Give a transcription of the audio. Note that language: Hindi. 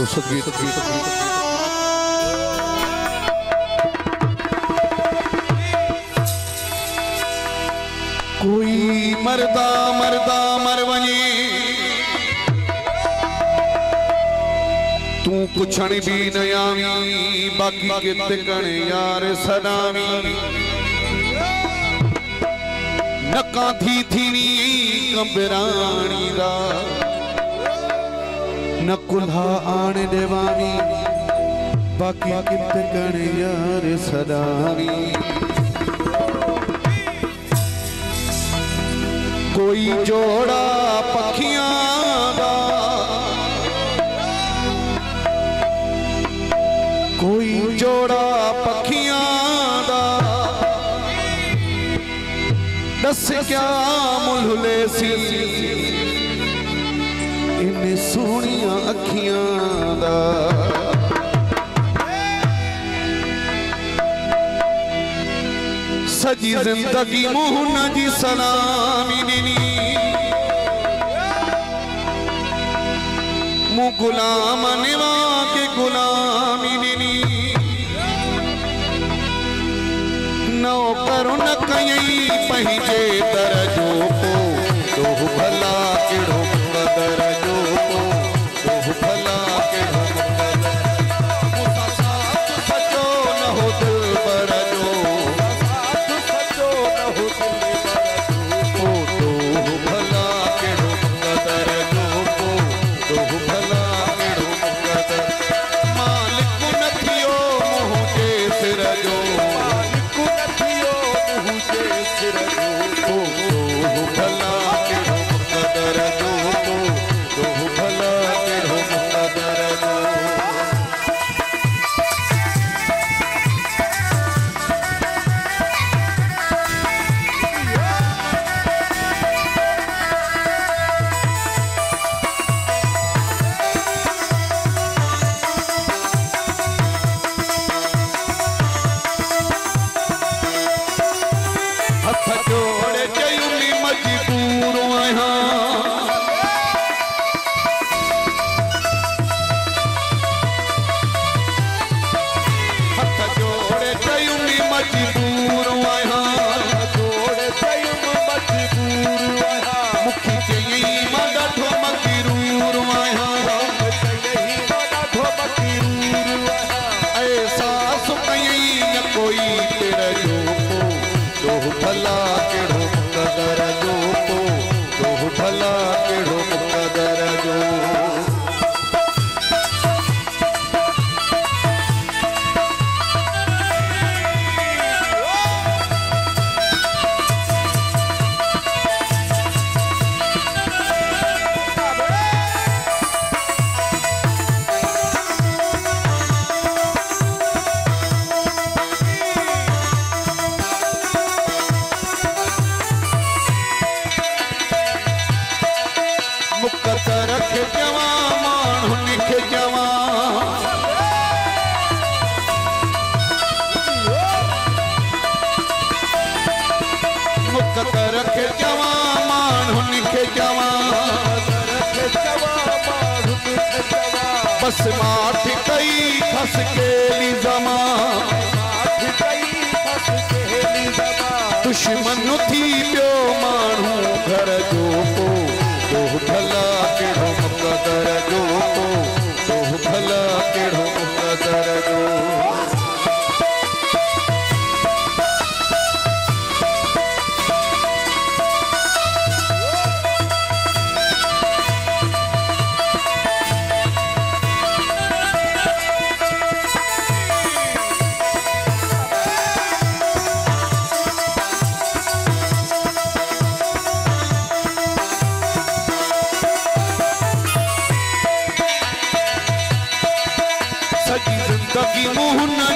तो सदगीत कोई मरदा मरदा मरवनी तू पुछण भी न आवी बाकी कित कण यार सदावी नका थी थीनी कंबराणी दा न कुल्हा आण देवावी बाकी कित कण यार सदावी कोई जोड़ा पखियां दा कोई जोड़ा पखियां दा दस क्या मुल्ले सी इन्हें सोनिया अखियां दा सजी जिंदगी मोहन जी सलामी नी मु गुलाम निवा के गुलामी नी नौ करो न कई पहुंचे दरजो को तो भला केड़ो दरजो को तो भला केड़ो सचो न हो दिल बरजो बस माठ कई खस के जमा दुश्मन थी पियो मानू घर जो को तो भला केड़ो मुकदर जो को तो भला केड़ो मुकदर जो जिंदगी मोहन